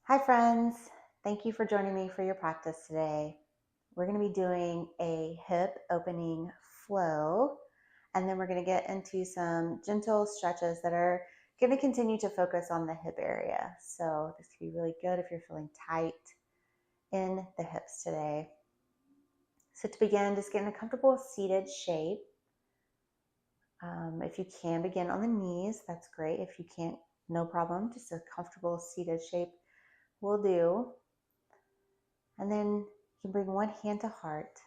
Hi friends, thank you for joining me for your practice today. We're going to be doing a hip opening flow, and then we're going to get into some gentle stretches that are going to continue to focus on the hip area. So this can be really good if you're feeling tight in the hips today. So to begin, just get in a comfortable seated shape. If you can begin on the knees, that's great. If you can't, no problem. Just a comfortable seated shape will do. And then you can bring one hand to heart,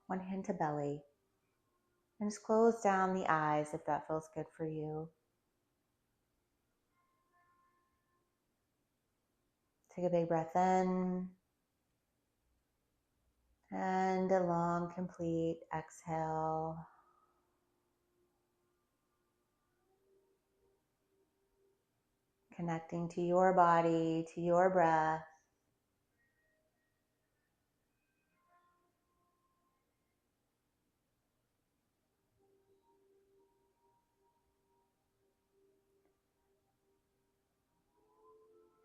one hand to belly, and just close down the eyes if that feels good for you. Take a big breath in and a long, complete exhale. Connecting to your body, to your breath.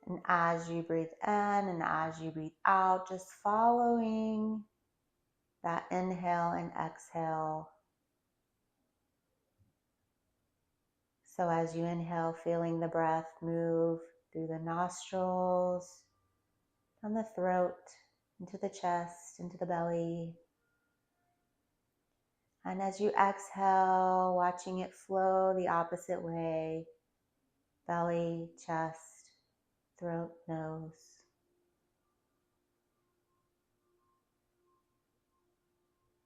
And as you breathe in and as you breathe out, just following that inhale and exhale. So as you inhale, feeling the breath move through the nostrils, down the throat, into the chest, into the belly. And as you exhale, watching it flow the opposite way, belly, chest, throat, nose.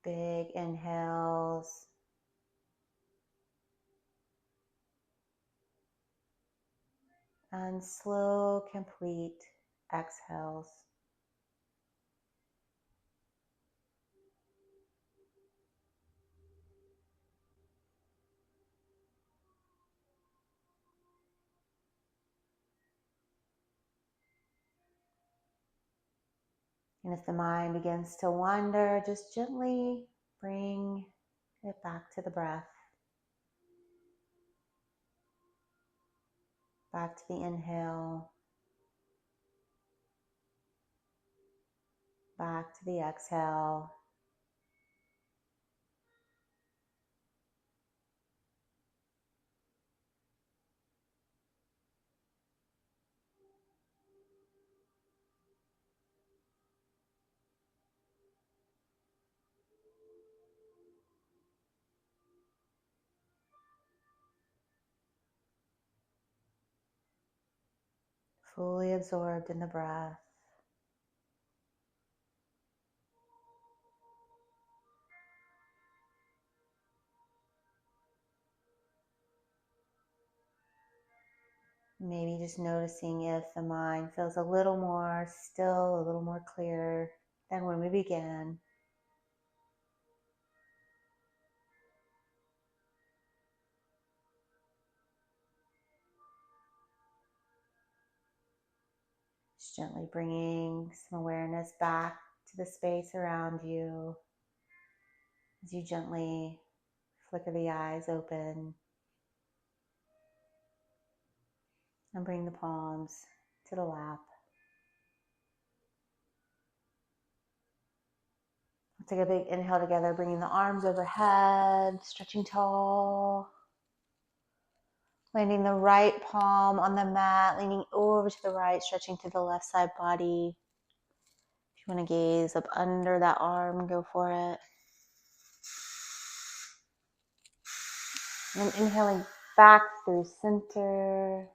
Big inhales. And slow, complete exhales. And if the mind begins to wander, just gently bring it back to the breath. Back to the inhale. Back to the exhale. Fully absorbed in the breath. Maybe just noticing if the mind feels a little more still, a little more clear than when we began. Just gently bringing some awareness back to the space around you as you gently flicker the eyes open and bring the palms to the lap. Take a big inhale together, bringing the arms overhead, stretching tall. Landing the right palm on the mat, leaning over to the right, stretching to the left side body. If you want to gaze up under that arm, go for it. And then inhaling back through center.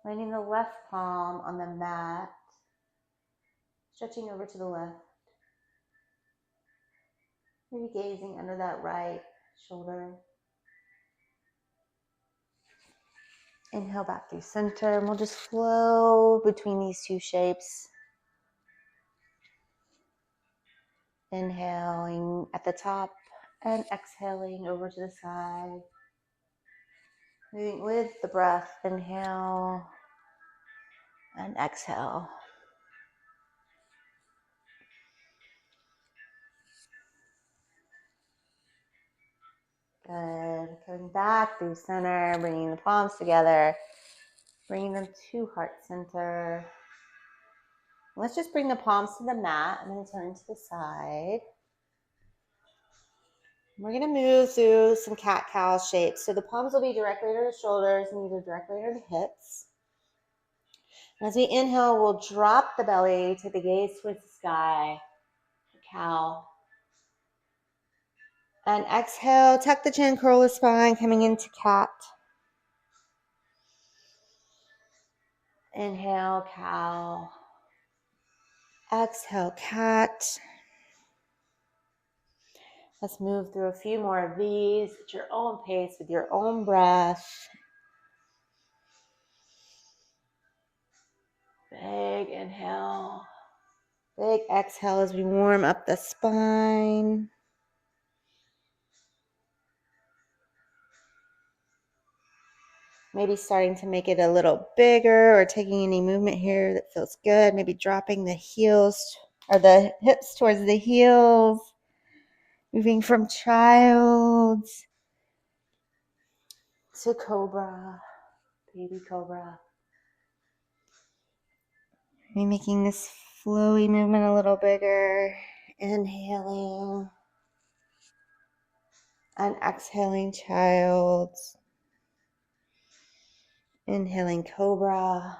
Landing the left palm on the mat, stretching over to the left. Maybe gazing under that right shoulder. Inhale back through center, and we'll just flow between these two shapes. Inhaling at the top and exhaling over to the side. Moving with the breath, inhale and exhale. Good. Coming back through center, bringing the palms together. bringing them to heart center. Let's just bring the palms to the mat. I'm going to turn to the side. We're going to move through some cat-cow shapes. So the palms will be directly to the shoulders, knees are directly to the hips. And as we inhale, we'll drop the belly, take the gaze towards the sky, cow. And exhale, tuck the chin, curl the spine, coming into cat. Inhale, cow. Exhale, cat. Let's move through a few more of these at your own pace with your own breath. Big inhale. Big exhale as we warm up the spine. Maybe starting to make it a little bigger or taking any movement here that feels good. Maybe dropping the heels or the hips towards the heels. Moving from child to cobra, baby cobra. Maybe making this flowy movement a little bigger. Inhaling and exhaling child. Inhaling cobra.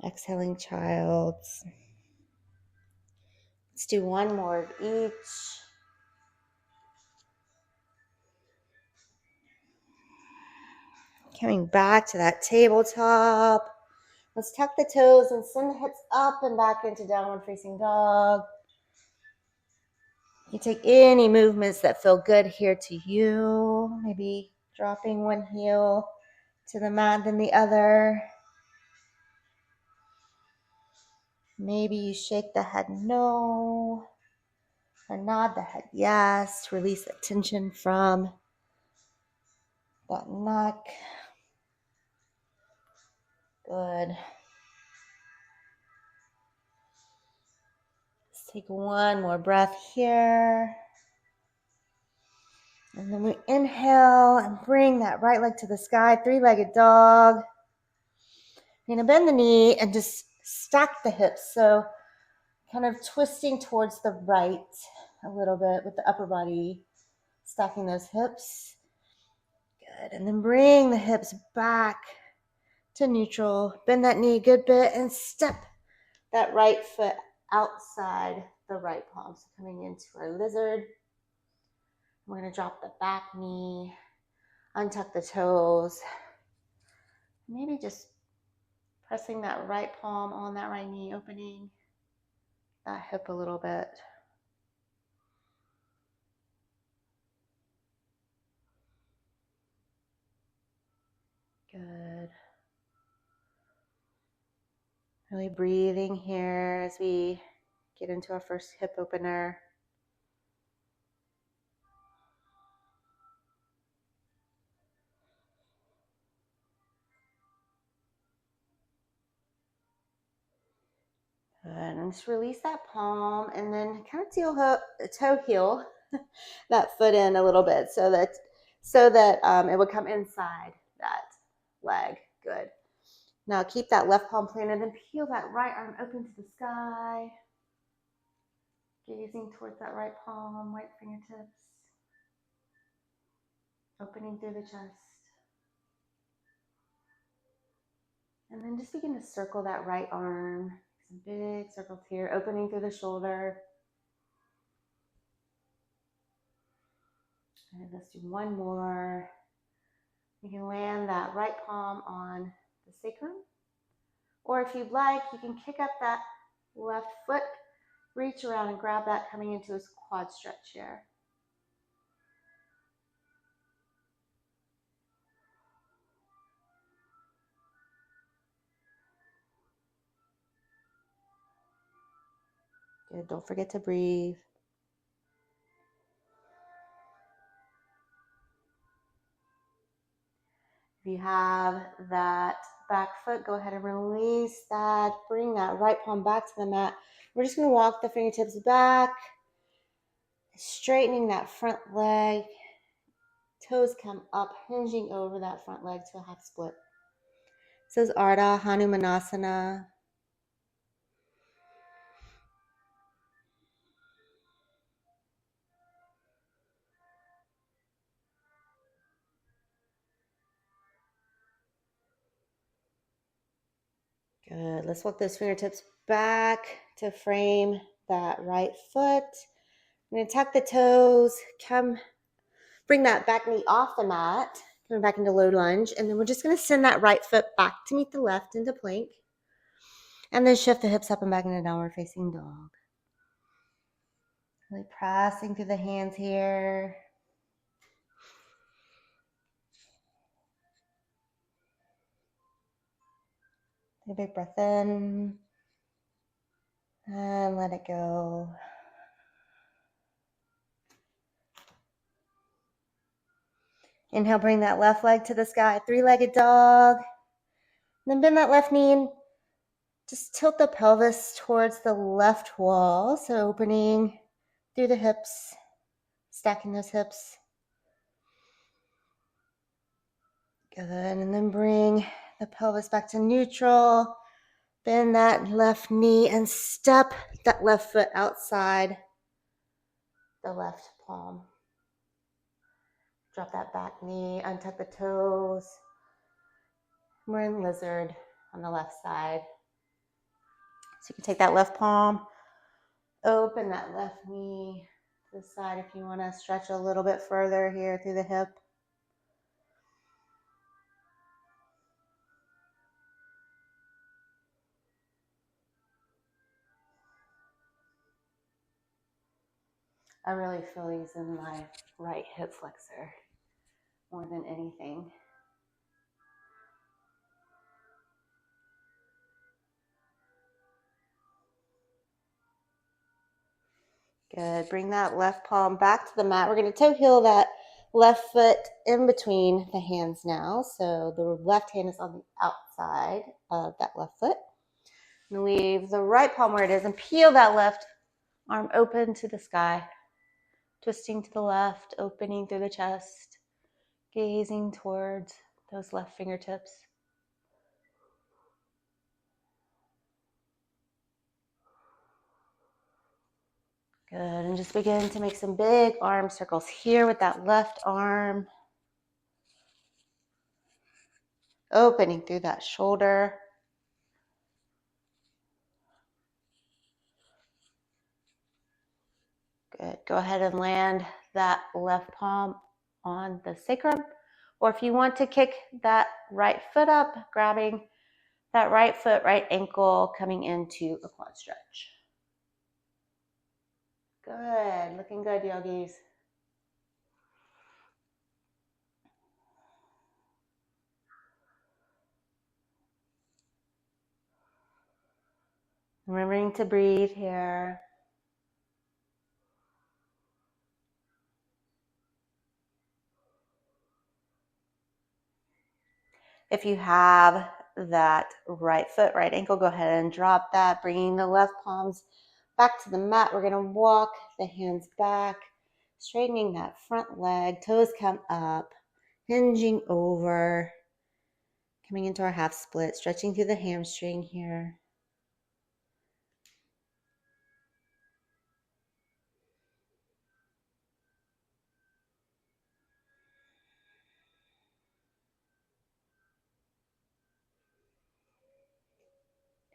Exhaling child. Let's do one more of each. Coming back to that tabletop. Let's tuck the toes and send the hips up and back into downward facing dog. You take any movements that feel good here to you. Maybe dropping one heel to the mat than the other. Maybe you shake the head no, or nod the head yes. Release the tension from that neck. Good. Let's take one more breath here. And then we inhale and bring that right leg to the sky, three-legged dog. You're going to bend the knee and just stack the hips. So kind of twisting towards the right a little bit with the upper body, stacking those hips. Good. And then bring the hips back to neutral. Bend that knee a good bit and step that right foot outside the right palm. So coming into our lizard. We're going to drop the back knee, untuck the toes. Maybe just pressing that right palm on that right knee, opening that hip a little bit. Good. Really breathing here as we get into our first hip opener. Good. And just release that palm and then kind of toe heel that foot in a little bit so that it would come inside that leg. Good. Now keep that left palm planted and peel that right arm open to the sky. Gazing towards that right palm, right fingertips. Opening through the chest. And then just begin to circle that right arm. Some big circles here, opening through the shoulder. And let's do one more. You can land that right palm on the sacrum. Or if you'd like, you can kick up that left foot, reach around and grab that coming into a quad stretch here. Good, don't forget to breathe. If you have that back foot, go ahead and release that. Bring that right palm back to the mat. We're just going to walk the fingertips back, straightening that front leg. Toes come up, hinging over that front leg to a half split. This is Ardha Hanumanasana. Good. Let's walk those fingertips back to frame that right foot. I'm going to tuck the toes, bring that back knee off the mat, coming back into low lunge, and then we're just going to send that right foot back to meet the left into plank, and then shift the hips up and back into downward facing dog. Really pressing through the hands here. Take a big breath in, and let it go. Inhale, bring that left leg to the sky, three-legged dog. Then bend that left knee and just tilt the pelvis towards the left wall. So opening through the hips, stacking those hips. Good. And then bring the pelvis back to neutral. Bend that left knee and step that left foot outside the left palm. Drop that back knee, untuck the toes. We're in lizard on the left side. So you can take that left palm, open that left knee to the side if you want to stretch a little bit further here through the hip. I really feel these in my right hip flexor more than anything. Good. Bring that left palm back to the mat. We're going to toe heel that left foot in between the hands now. So the left hand is on the outside of that left foot. And leave the right palm where it is and peel that left arm open to the sky. Twisting to the left, opening through the chest, gazing towards those left fingertips. Good, and just begin to make some big arm circles here with that left arm. Opening through that shoulder. Good, go ahead and land that left palm on the sacrum. Or if you want to kick that right foot up, grabbing that right foot, right ankle, coming into a quad stretch. Good, looking good, yogis. Remembering to breathe here. If you have that right foot, right ankle, go ahead and drop that, bringing the left palms back to the mat. We're going to walk the hands back, straightening that front leg, toes come up, hinging over, coming into our half split, stretching through the hamstring here.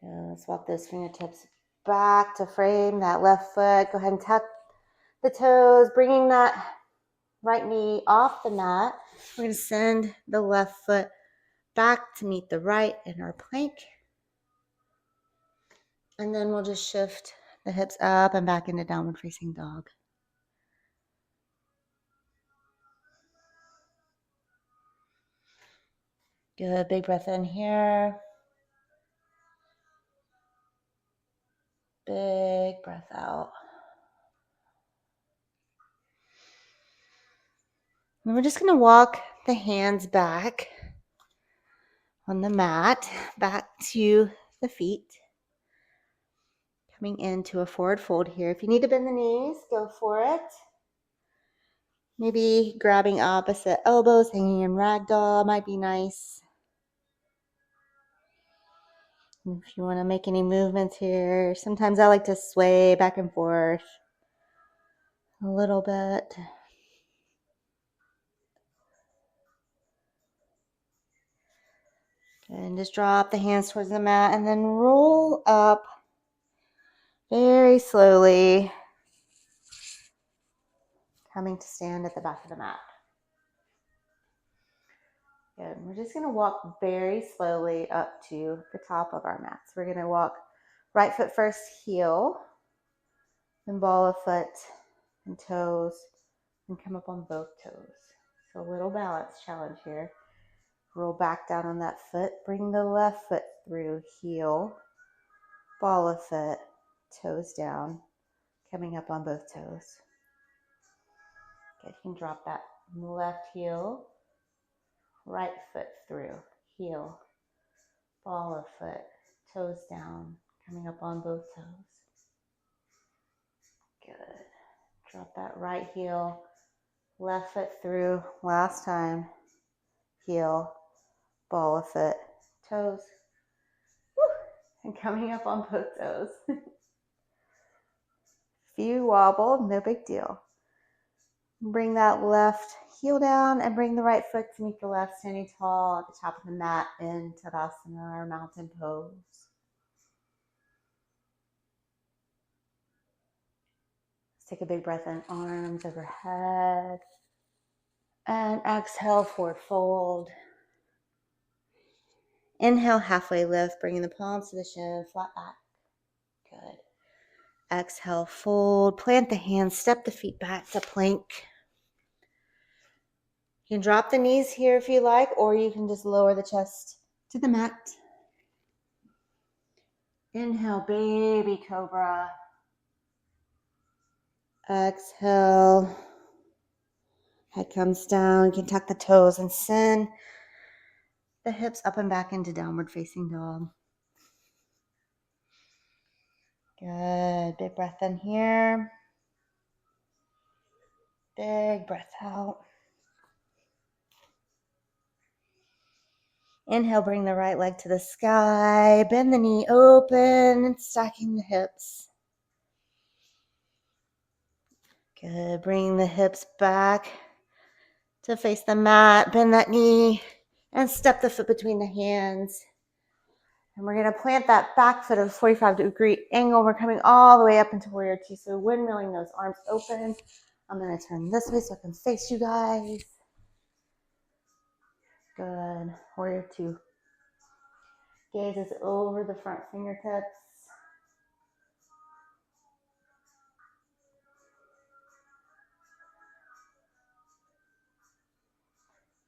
Let's walk those fingertips back to frame that left foot. Go ahead and tuck the toes, bringing that right knee off the mat. We're going to send the left foot back to meet the right in our plank. And then we'll just shift the hips up and back into downward facing dog. Good, big breath in here. Big breath out. And we're just going to walk the hands back on the mat, back to the feet. Coming into a forward fold here. If you need to bend the knees, go for it. Maybe grabbing opposite elbows, hanging in ragdoll might be nice. If you want to make any movements here, sometimes I like to sway back and forth a little bit. And just drop the hands towards the mat and then roll up very slowly, coming to stand at the back of the mat. Good. We're just going to walk very slowly up to the top of our mats. We're going to walk right foot first, heel, then ball of foot and toes, and come up on both toes. So a little balance challenge here. Roll back down on that foot. Bring the left foot through, heel, ball of foot, toes down, coming up on both toes. Good. You can drop that left heel, right foot through, heel, ball of foot, toes down, coming up on both toes. Good. Drop that right heel, left foot through, last time, heel, ball of foot, toes, woo, and coming up on both toes. If you wobble, no big deal. Bring that left heel down and bring the right foot to meet the left, standing tall at the top of the mat in Tadasana or mountain pose. Let's take a big breath in, arms overhead. And exhale, forward fold. Inhale, halfway lift, bringing the palms to the shin, flat back. Good. Exhale, fold, plant the hands, step the feet back to plank. You can drop the knees here if you like, or you can just lower the chest to the mat. Inhale, baby cobra. Exhale. Head comes down. You can tuck the toes and send the hips up and back into downward facing dog. Good. Big breath in here. Big breath out. Inhale, bring the right leg to the sky. Bend the knee open and stacking the hips. Good. Bring the hips back to face the mat. Bend that knee and step the foot between the hands. And we're going to plant that back foot at a 45-degree angle. We're coming all the way up into warrior two. So windmilling those arms open. I'm going to turn this way so I can face you guys. Good. Warrior two. Gaze is over the front fingertips.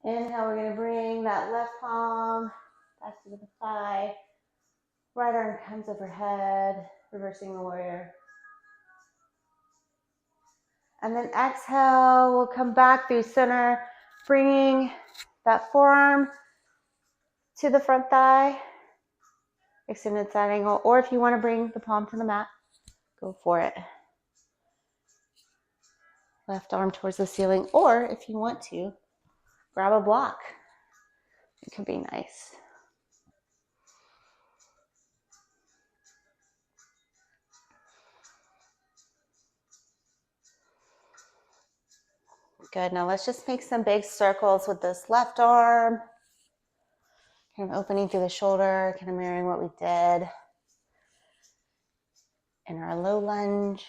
Inhale, we're going to bring that left palm back to the thigh. Right arm comes overhead, reversing the warrior. And then exhale, we'll come back through center, bringing that forearm to the front thigh, extended side angle, or if you want to bring the palm to the mat, go for it. Left arm towards the ceiling, or if you want to, grab a block. It can be nice. Good, now let's just make some big circles with this left arm. Kind of opening through the shoulder, kind of mirroring what we did in our low lunge.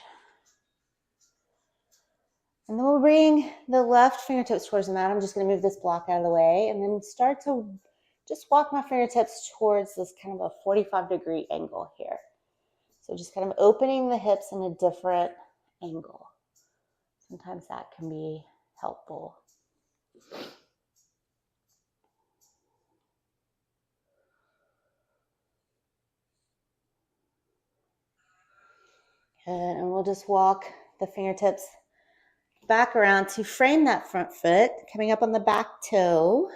And then we'll bring the left fingertips towards the mat. I'm just going to move this block out of the way and then start to just walk my fingertips towards this kind of a 45-degree angle here. So just kind of opening the hips in a different angle. Sometimes that can be helpful. Good, and we'll just walk the fingertips back around to frame that front foot, coming up on the back toe.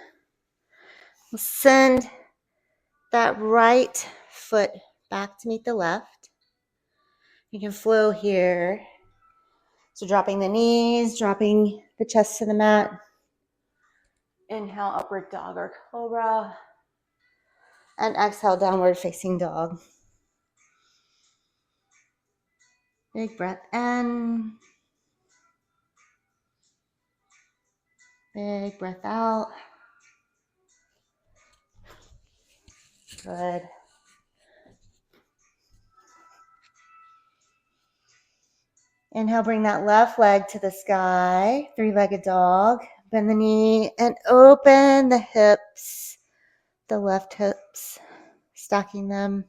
We'll send that right foot back to meet the left. You can flow here So dropping the knees, dropping the chest to the mat. Inhale, upward dog or cobra. And exhale, downward facing dog. Big breath in. Big breath out. Good. Inhale, bring that left leg to the sky. Three-legged dog. Bend the knee and open the hips. The left hips. Stacking them.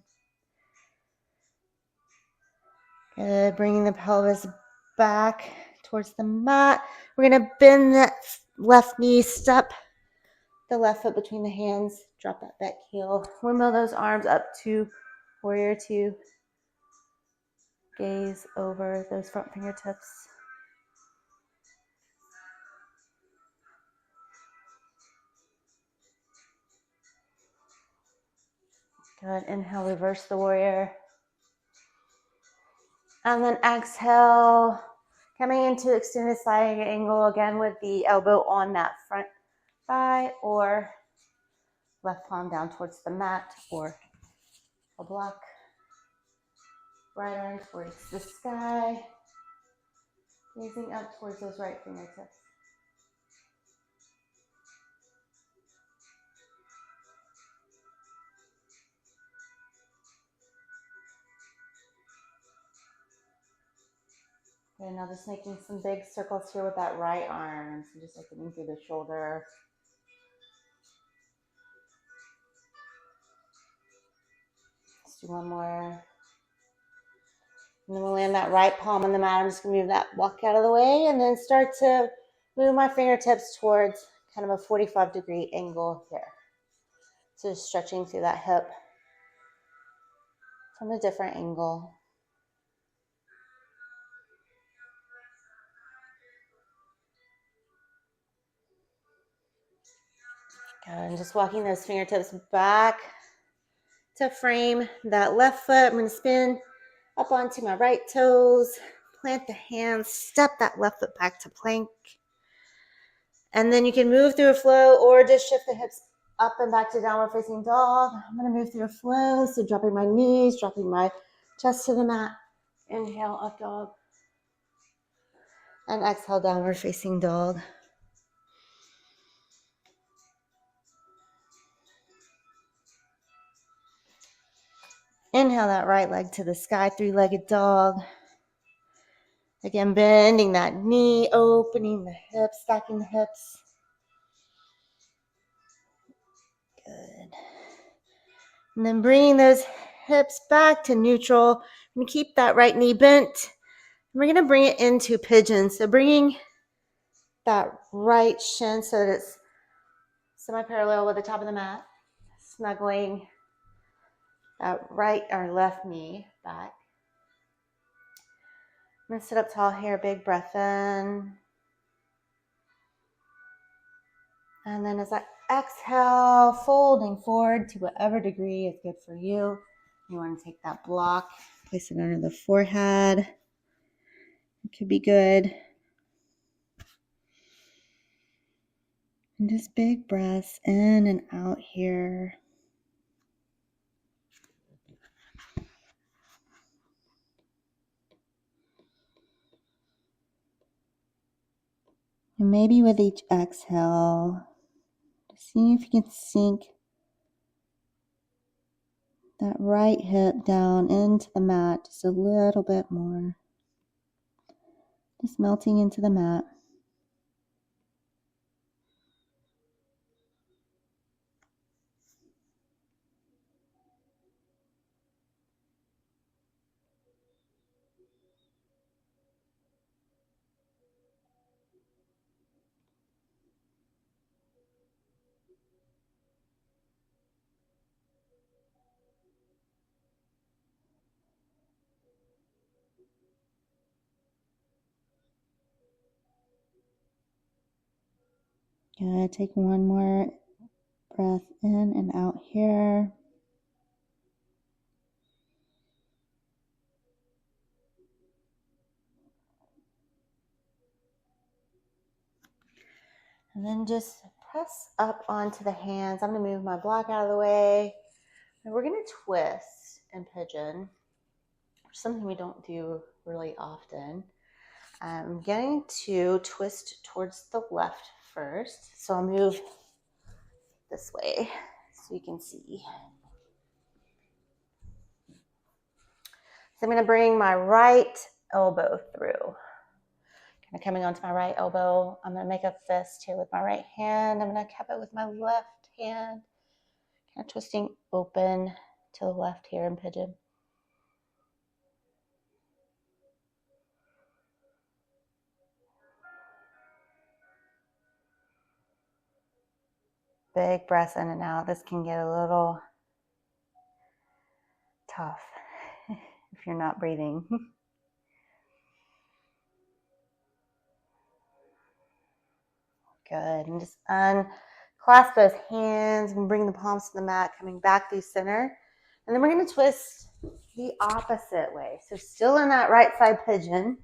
Good. Bringing the pelvis back towards the mat. We're going to bend that left knee. Step the left foot between the hands. Drop that back heel. Windmill those arms up to warrior two. Gaze over those front fingertips. Good. Inhale, reverse the warrior. And then exhale, coming into extended side angle again with the elbow on that front thigh or left palm down towards the mat or a block. Right arm towards the sky. Gazing up towards those right fingertips. Okay, now just making some big circles here with that right arm. So just opening through the shoulder. Let's do one more. And then we'll land that right palm on the mat. I'm just going to move that block out of the way and then start to move my fingertips towards kind of a 45-degree angle here. So just stretching through that hip from a different angle. Good. And just walking those fingertips back to frame that left foot. I'm going to spin up onto my right toes, plant the hands, step that left foot back to plank. And then you can move through a flow or just shift the hips up and back to downward facing dog. I'm going to move through a flow, so dropping my knees, dropping my chest to the mat. Inhale, up dog. And exhale, downward facing dog. Inhale that right leg to the sky, three-legged dog. Again, bending that knee, opening the hips, stacking the hips. Good. And then bringing those hips back to neutral. I'm going to keep that right knee bent. We're going to bring it into pigeon. So bringing that right shin so that it's semi-parallel with the top of the mat. Snuggling that right or left knee back. I'm going to sit up tall here. Big breath in. And then as I exhale, folding forward to whatever degree is good for you. You want to take that block, place it under the forehead. It could be good. And just big breaths in and out here. And maybe with each exhale, just see if you can sink that right hip down into the mat just a little bit more. Just melting into the mat. Good. Take one more breath in and out here. And then just press up onto the hands. I'm going to move my block out of the way. And we're going to twist in pigeon, something we don't do really often. I'm going to twist towards the left first. So I'll move this way so you can see. So I'm going to bring my right elbow through. Kind of coming onto my right elbow. I'm going to make a fist here with my right hand. I'm going to cup it with my left hand. Kind of twisting open to the left here in pigeon. Big breaths in and out. This can get a little tough if you're not breathing. Good. And just unclasp those hands and bring the palms to the mat, coming back through center. And then we're going to twist the opposite way. So still in that right side pigeon,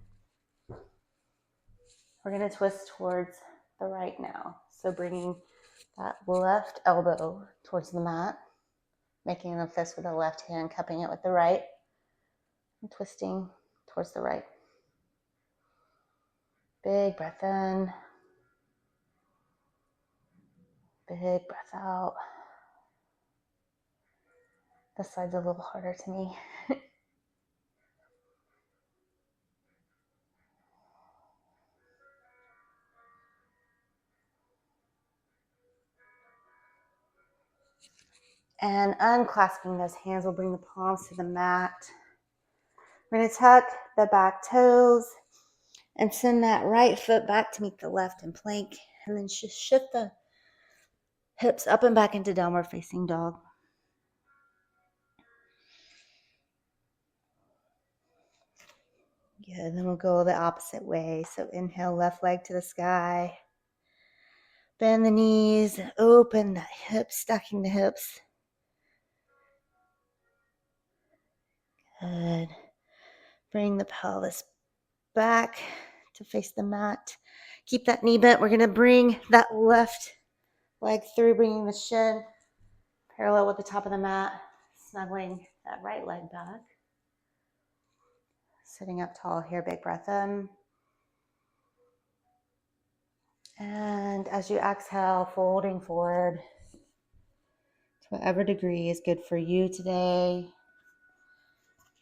we're going to twist towards the right now. So bringing that left elbow towards the mat, making a fist with the left hand, cupping it with the right, and twisting towards the right. Big breath in. Big breath out. This side's a little harder to me. And unclasping those hands, we'll bring the palms to the mat. We're going to tuck the back toes and send that right foot back to meet the left in plank. And then just shift the hips up and back into downward facing dog. Good. Then we'll go the opposite way. So inhale, left leg to the sky. Bend the knees, open the hips, stacking the hips. Good. Bring the pelvis back to face the mat. Keep that knee bent. We're going to bring that left leg through, bringing the shin parallel with the top of the mat, snuggling that right leg back. Sitting up tall here, big breath in. And as you exhale, folding forward to whatever degree is good for you today.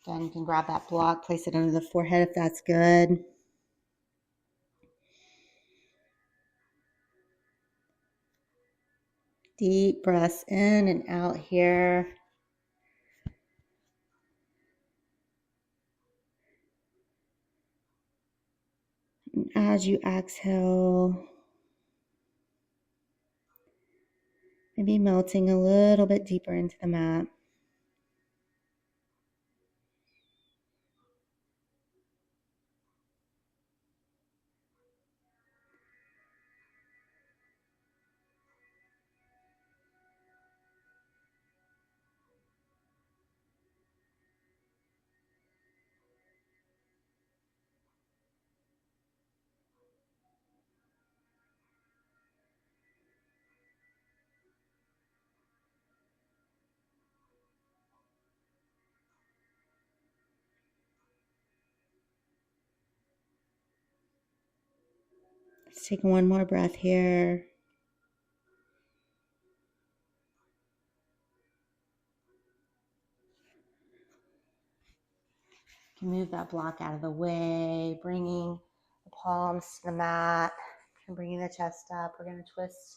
Again, you can grab that block, place it under the forehead if that's good. Deep breaths in and out here. And as you exhale, maybe melting a little bit deeper into the mat. Let's take one more breath here. You can move that block out of the way, bringing the palms to the mat and bringing the chest up. We're going to twist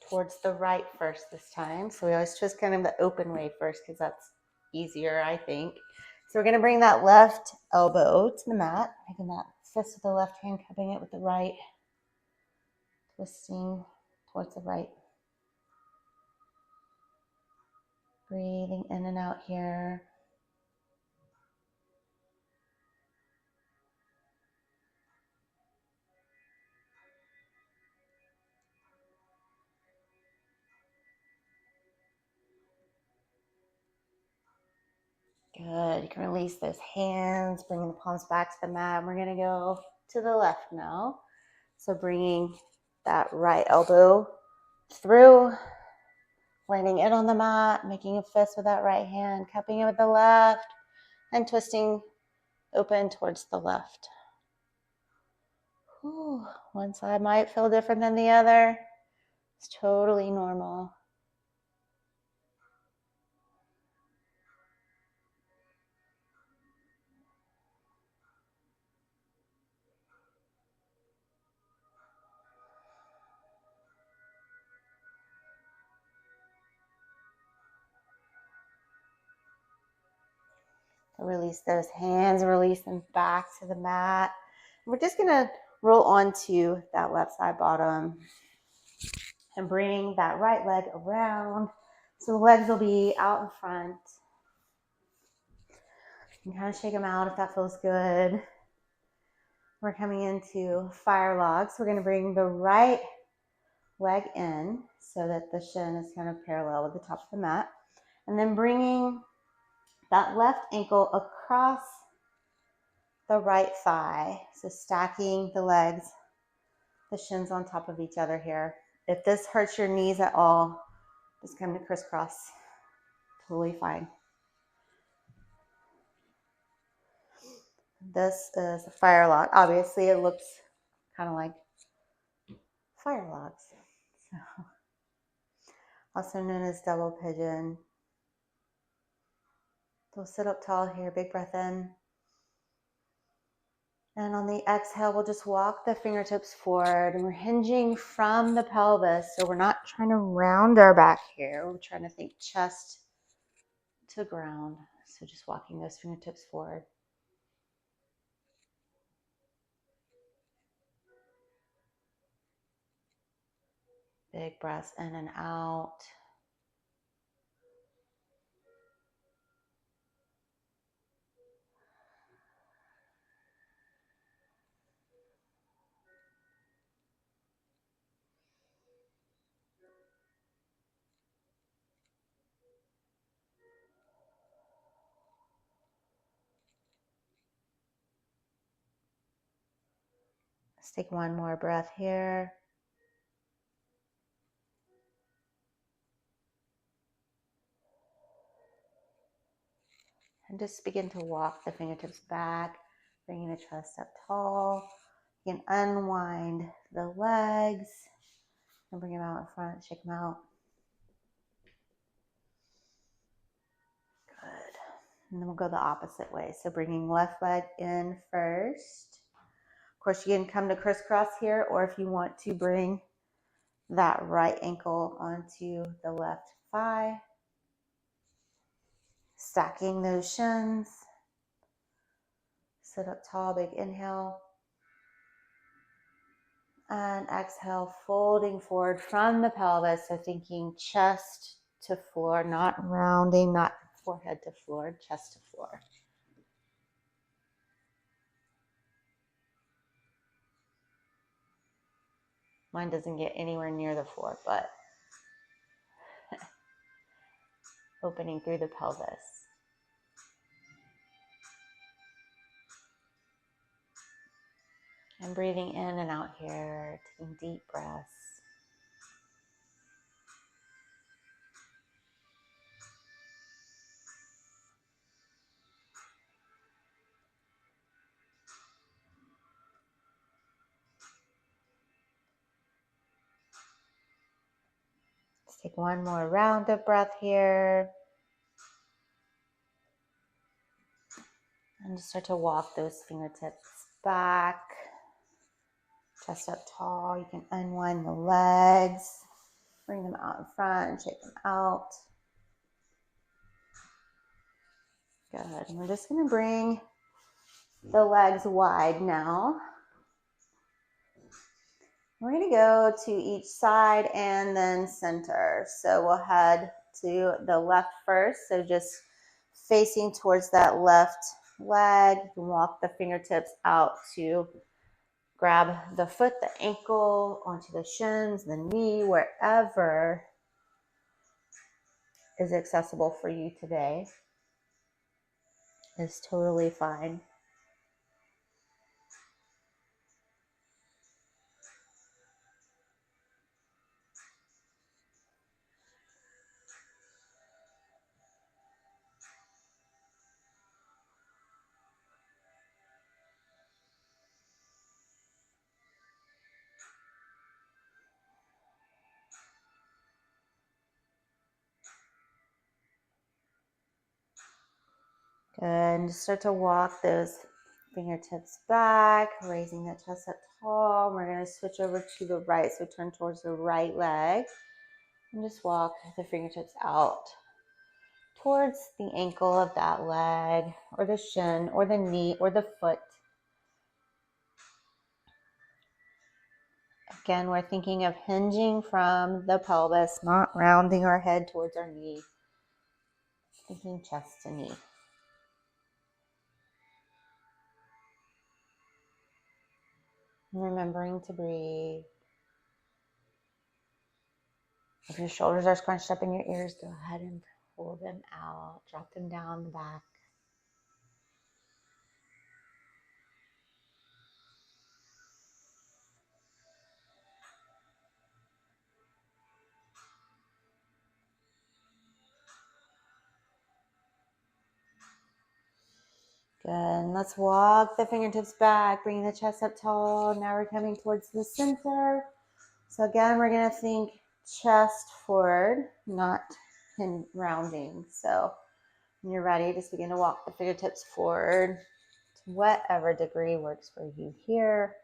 towards the right first this time. So we always twist kind of the open way first because that's easier, I think. So we're going to bring that left elbow to the mat, making that fist with the left hand, cupping it with the right, twisting towards the right. Breathing in and out here. Good. You can release those hands, bringing the palms back to the mat. We're going to go to the left now. So bringing that right elbow through, landing it on the mat, making a fist with that right hand, cupping it with the left, and twisting open towards the left. Whew. One side might feel different than the other. It's totally normal. Release those hands, release them back to the mat. We're just gonna roll onto that left side bottom and bring that right leg around. So the legs will be out in front. You can kind of shake them out if that feels good. We're coming into fire log. So we're gonna bring the right leg in so that the shin is kind of parallel with the top of the mat. And then bringing that left ankle across the right thigh. So stacking the legs, the shins on top of each other here. If this hurts your knees at all, just come to crisscross. Totally fine. This is a fire log. Obviously, it looks kind of like fire logs. So, also known as double pigeon. So sit up tall here, big breath in. And on the exhale, we'll just walk the fingertips forward, and we're hinging from the pelvis. So we're not trying to round our back here. We're trying to think chest to ground. So just walking those fingertips forward. Big breaths in and out. Let's take one more breath here. And just begin to walk the fingertips back, bringing the chest up tall. You can unwind the legs and bring them out in front, shake them out. Good. And then we'll go the opposite way. So bringing left leg in first. Of course, you can come to crisscross here, or if you want to bring that right ankle onto the left thigh. Stacking those shins. Sit up tall, big inhale. And exhale, folding forward from the pelvis. So thinking chest to floor, not rounding, not forehead to floor, chest to floor. Mine doesn't get anywhere near the floor, but opening through the pelvis. And breathing in and out here, taking deep breaths. Let's take one more round of breath here. And just start to walk those fingertips back. Chest up tall. You can unwind the legs. Bring them out in front and shake them out. Good. And we're just going to bring the legs wide now. We're going to go to each side and then center. So we'll head to the left first. So just facing towards that left leg. You can walk the fingertips out to grab the foot, the ankle, onto the shins, the knee, wherever is accessible for you today is totally fine. Good. And just start to walk those fingertips back, raising the chest up tall. We're going to switch over to the right, so turn towards the right leg. And just walk the fingertips out towards the ankle of that leg, or the shin, or the knee, or the foot. Again, we're thinking of hinging from the pelvis, not rounding our head towards our knee. Thinking chest to knee. And remembering to breathe. If your shoulders are scrunched up in your ears, go ahead and pull them out. Drop them down the back. Good. And let's walk the fingertips back, bringing the chest up tall. Now we're coming towards the center. So again, we're going to think chest forward, not rounding. So when you're ready, just begin to walk the fingertips forward to whatever degree works for you here.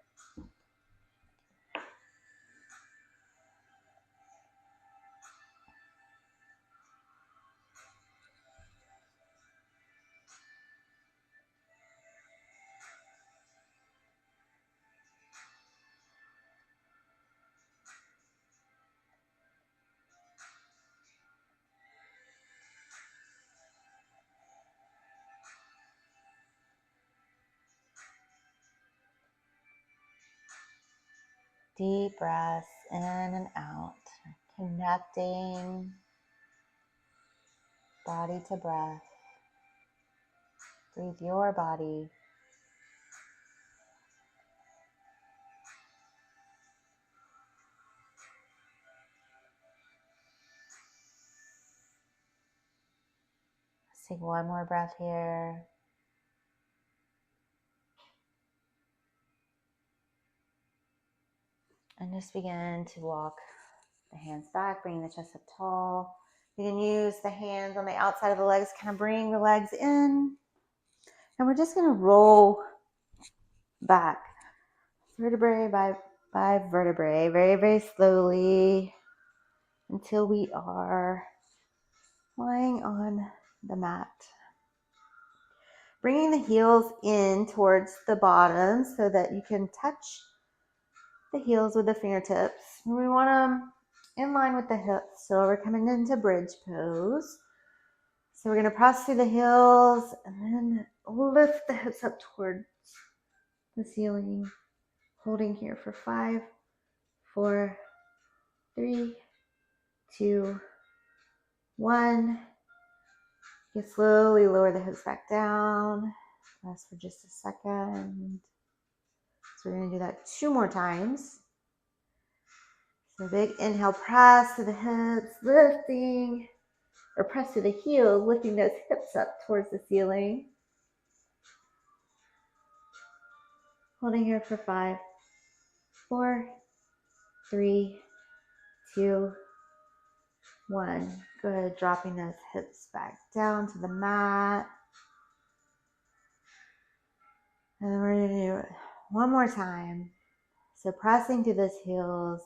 Deep breaths in and out, connecting body to breath. Breathe your body. Let's take one more breath here. And just begin to walk the hands back, bringing the chest up tall. You can use the hands on the outside of the legs, kind of bring the legs in. And we're just going to roll back, vertebrae by vertebrae, very, very slowly until we are lying on the mat. Bringing the heels in towards the bottom so that you can touch the heels with the fingertips. We want them in line with the hips. So we're coming into bridge pose. So we're going to press through the heels and then lift the hips up towards the ceiling. Holding here for 5, 4, 3, 2, 1. You slowly lower the hips back down. Rest for just a second. So we're going to do that 2 more times. So big inhale, press to the hips, lifting, or press to the heels, lifting those hips up towards the ceiling. Holding here for 5, 4, 3, 2, 1. Good. Dropping those hips back down to the mat. And then we're going to do it one more time. So pressing to those heels.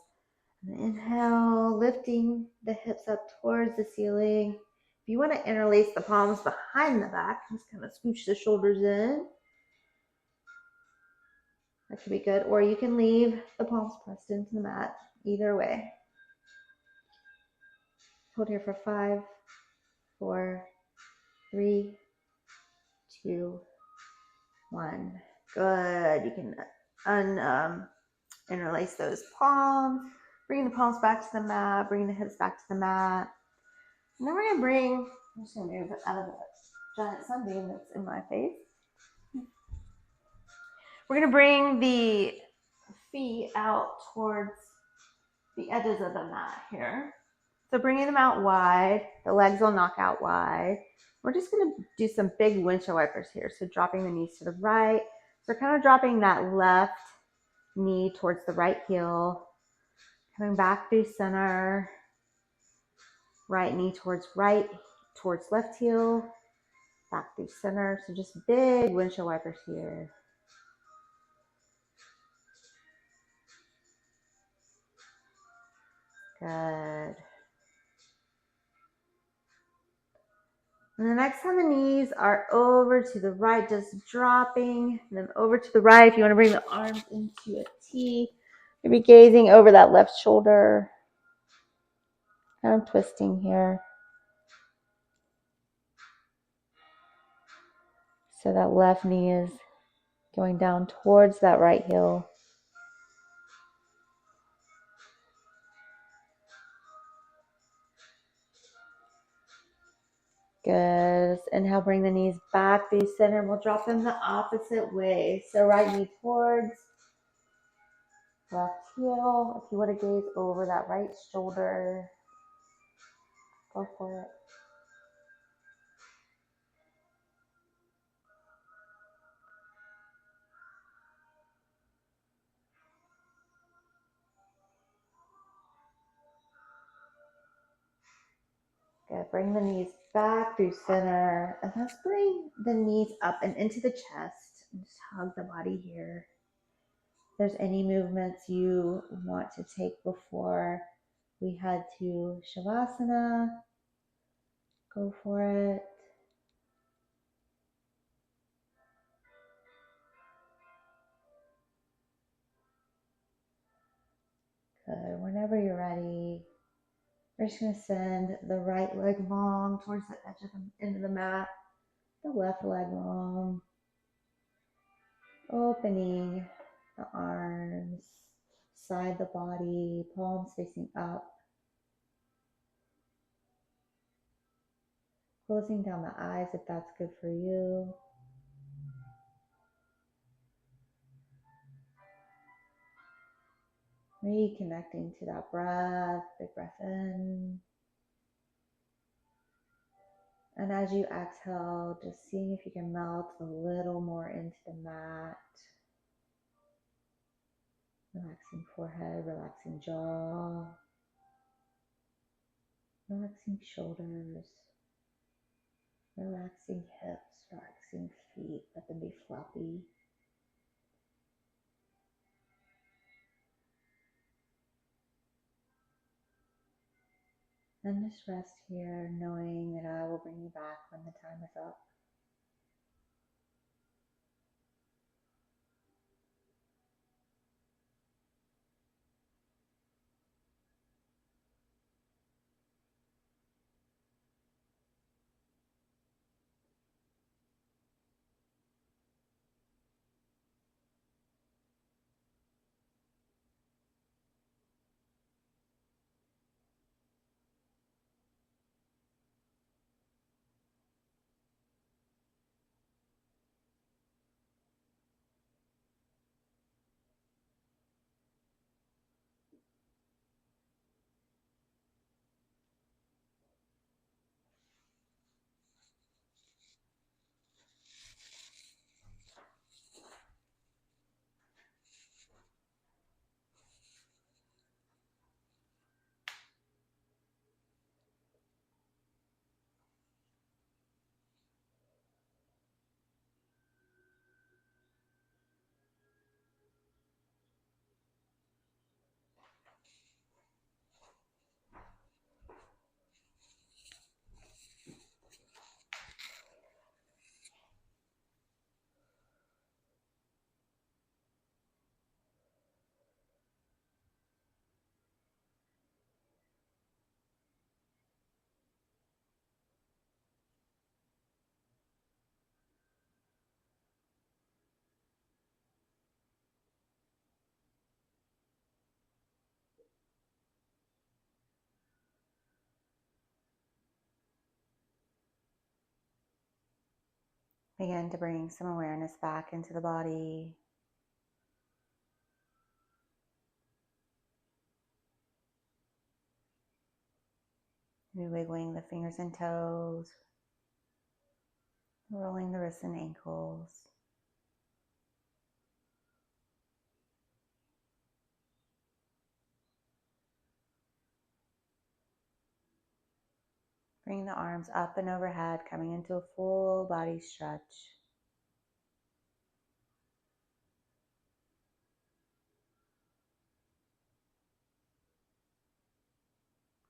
And inhale, lifting the hips up towards the ceiling. If you want to interlace the palms behind the back, just kind of scooch the shoulders in. That could be good. Or you can leave the palms pressed into the mat. Either way. Hold here for 5, 4, 3, 2, 1. Good. You can interlace those palms. Bring the palms back to the mat. Bring the hips back to the mat. And then we're going to I'm just going to move it out of the giant sunbeam that's in my face. We're going to bring the feet out towards the edges of the mat here. So bringing them out wide. The legs will knock out wide. We're just going to do some big windshield wipers here. So dropping the knees to the right. So we're kind of dropping that left knee towards the right heel. Coming back through center. Right knee towards left heel. back through center. So just big windshield wipers here. Good. And the next time the knees are over to the right, just dropping them over to the right. If you want to bring the arms into a T, maybe gazing over that left shoulder. And I'm twisting here. So that left knee is going down towards that right heel. Good. Inhale, bring the knees back through center. We'll drop them the opposite way. So right knee towards left heel. If you want to gaze over that right shoulder, go for it. Good. Bring the knees back through center. And let's bring the knees up and into the chest. And just hug the body here. If there's any movements you want to take before we head to Shavasana, go for it. Good. Whenever you're ready, we're just going to send the right leg long towards the edge of the end of the mat, the left leg long, opening the arms, side the body, palms facing up, closing down the eyes if that's good for you. Reconnecting to that breath, big breath in. And as you exhale, just seeing if you can melt a little more into the mat. Relaxing forehead, relaxing jaw, relaxing shoulders, relaxing hips, relaxing feet. Let them be floppy. And just rest here, knowing that I will bring you back when the time is up. Begin to bring some awareness back into the body. Maybe wiggling the fingers and toes, rolling the wrists and ankles. Bring the arms up and overhead, coming into a full body stretch.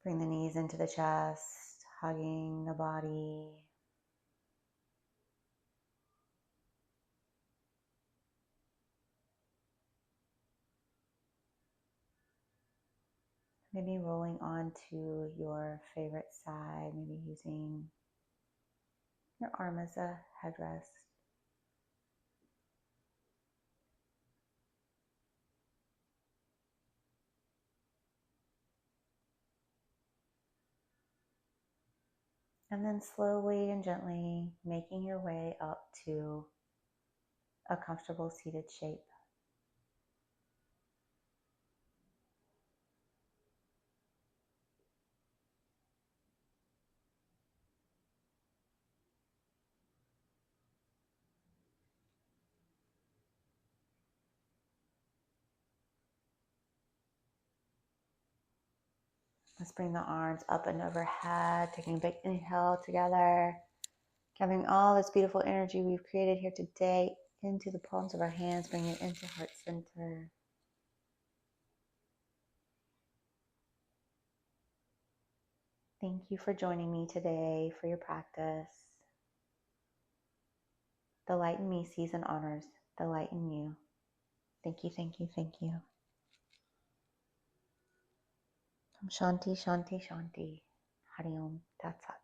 Bring the knees into the chest, hugging the body. Maybe rolling onto your favorite side, maybe using your arm as a headrest. And then slowly and gently making your way up to a comfortable seated shape. Let's bring the arms up and overhead, taking a big inhale together, gathering all this beautiful energy we've created here today into the palms of our hands, bring it into heart center. Thank you for joining me today for your practice. The light in me sees and honors the light in you. Thank you, thank you, thank you. Shanti, Shanti, Shanti. Hari Om Tat Sat.